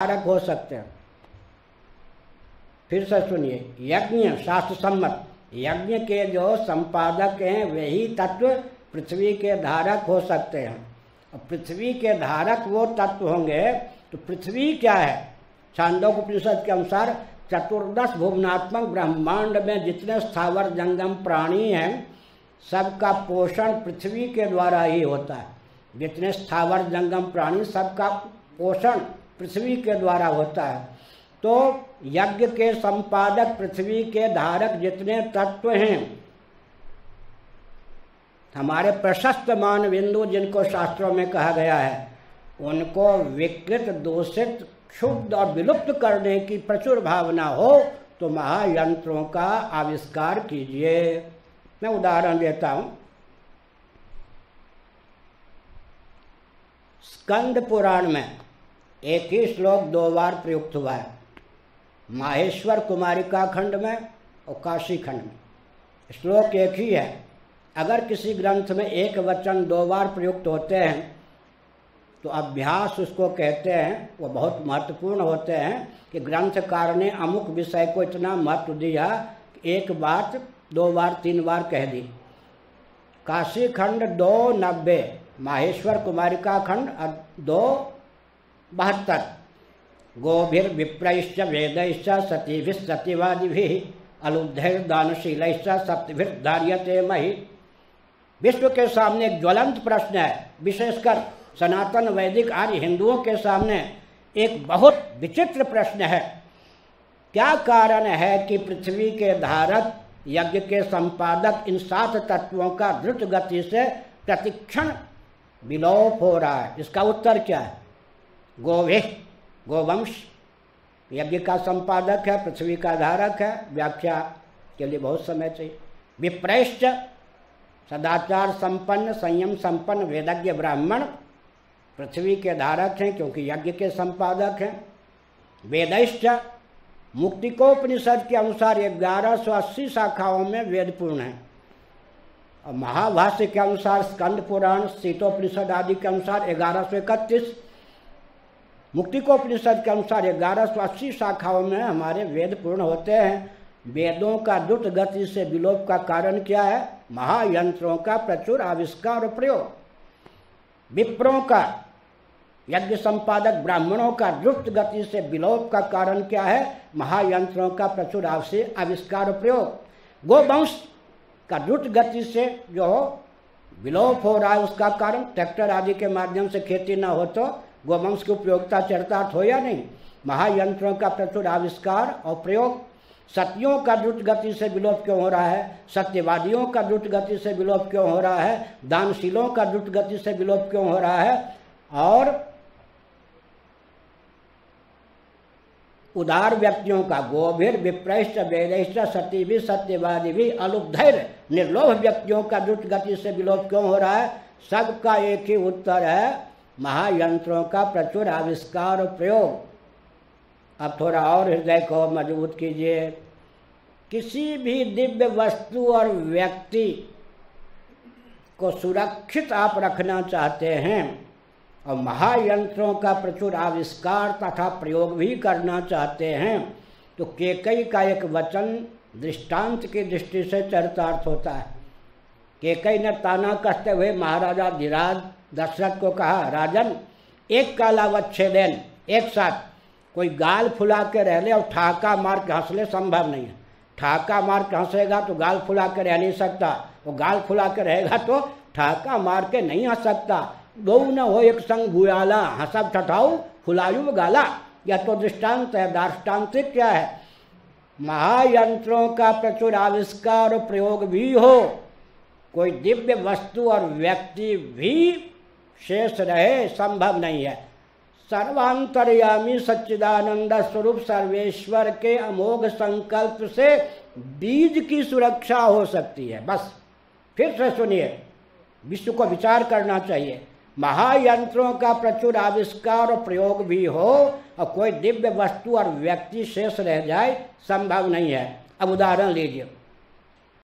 कारक हो सकते हैं। फिर से सुनिए, यज्ञ शास्त्र सम्मत यज्ञ के जो संपादक हैं वही तत्व पृथ्वी के धारक हो सकते हैं। और पृथ्वी के धारक वो तत्व होंगे तो पृथ्वी क्या है? छांदोग्य उपनिषद के अनुसार चतुर्दश भुवनात्मक ब्रह्मांड में जितने स्थावर जंगम प्राणी हैं सबका पोषण पृथ्वी के द्वारा ही होता है। जितने स्थावर जंगम प्राणी सबका पोषण पृथ्वी के द्वारा होता है। तो यज्ञ के संपादक पृथ्वी के धारक जितने तत्व हैं, हमारे प्रशस्त मान बिंदु जिनको शास्त्रों में कहा गया है, उनको विकृत, दूषित, क्षुब्ध और विलुप्त करने की प्रचुर भावना हो तो महायंत्रों का आविष्कार कीजिए। मैं उदाहरण देता हूं। स्कंद पुराण में एक ही श्लोक 2 बार प्रयुक्त हुआ है, माहेश्वर कुमारिका खंड में और काशी खंड में। श्लोक एक ही है। अगर किसी ग्रंथ में एक वचन 2 बार प्रयुक्त होते हैं तो अभ्यास उसको कहते हैं, वो बहुत महत्वपूर्ण होते हैं कि ग्रंथकार ने अमुक विषय को इतना महत्व दिया कि एक बात 2 बार 3 बार कह दी। काशी खंड 290, माहेश्वर कुमारिका खंड 272। गोभिर्विप्रैश्च वेदैश्च सतीभिः सत्यवादिभिः अलुब्धैर्दानशीलैश्च सप्तभिर्धार्यते महि। विश्व के सामने एक ज्वलंत प्रश्न है, विशेषकर सनातन वैदिक आर्य हिंदुओं के सामने एक बहुत विचित्र प्रश्न है। क्या कारण है कि पृथ्वी के धारक, यज्ञ के संपादक इन 7 तत्वों का द्रुत गति से प्रतिक्षण विलोप हो रहा है? इसका उत्तर क्या है? गोभिः, गोवंश यज्ञ का संपादक है, पृथ्वी का धारक है, व्याख्या के लिए बहुत समय चाहिए। विप्रैश्च सदाचार संपन्न, संयम संपन्न वेदज्ञ ब्राह्मण पृथ्वी के धारक हैं क्योंकि यज्ञ के संपादक हैं। वेदैश्च मुक्तिकोपनिषद के अनुसार 1180 शाखाओं में वेद पूर्ण है। और महाभाष्य के अनुसार स्कंद पुराण, शीतोपनिषद आदि के अनुसार 1131, मुक्तिकोपनिषद के अनुसार 1180 शाखाओं में हमारे वेद पूर्ण होते हैं। वेदों का द्रुत गति से विलोप का कारण क्या है? महायंत्रों का प्रचुर आविष्कार और प्रयोग। विप्रों का, यज्ञ संपादक ब्राह्मणों का द्रुत गति से विलोप का कारण क्या है? महायंत्रों का प्रचुर आविष्कार और प्रयोग। गोवंश का द्रुत गति से जो विलोप हो रहा है उसका कारण ट्रैक्टर आदि के माध्यम से खेती न हो तो गोवंश की उपयोगिता चरितार्थ हो या नहीं? महायंत्रों का प्रचुर आविष्कार और प्रयोग। सतियों का द्रुत गति से विलोप क्यों हो रहा है? सत्यवादियों का द्रुत गति से विलोप क्यों हो रहा है? दानशीलों का द्रुत गति से विलोप क्यों हो रहा है? और उदार व्यक्तियों का, गोभिर विप्रैश्च वेदैश्च सतीभिः सत्यवादिभिः अलुब्धैर् निर्लोभ व्यक्तियों का द्रुत गति से विलोप क्यों हो रहा है? सबका एक ही उत्तर है, महायंत्रों का प्रचुर आविष्कार और प्रयोग। अब थोड़ा और हृदय को मजबूत कीजिए। किसी भी दिव्य वस्तु और व्यक्ति को सुरक्षित आप रखना चाहते हैं और महायंत्रों का प्रचुर आविष्कार तथा प्रयोग भी करना चाहते हैं तो केकई का एक वचन दृष्टांत की दृष्टि से चरितार्थ होता है। केकई ने ताना कसते हुए महाराजा धीराज दशरथ को कहा, राजन, एक कालावच्छेदेन, एक साथ कोई गाल फुला के रह ले और ठाका मार के हंस ले संभव नहीं है। ठाका मार के हंसेगा तो गाल फुला के रह नहीं सकता, और गाल फुला के रहेगा तो ठाका मार के नहीं हंस सकता। दो न हो एक संग भूयाला, हंसब ठठाऊ फुलायु गाला। यह तो दृष्टांत है। दार्ष्टान्तिक क्या है? महायंत्रों का प्रचुर आविष्कार और प्रयोग भी हो, कोई दिव्य वस्तु और व्यक्ति भी शेष रहे संभव नहीं है। सर्वांतर्यामी सच्चिदानंद स्वरूप सर्वेश्वर के अमोघ संकल्प से बीज की सुरक्षा हो सकती है। बस फिर से सुनिए, विश्व को विचार करना चाहिए। महायंत्रों का प्रचुर आविष्कार और प्रयोग भी हो और कोई दिव्य वस्तु और व्यक्ति शेष रह जाए संभव नहीं है। अब उदाहरण लीजिए,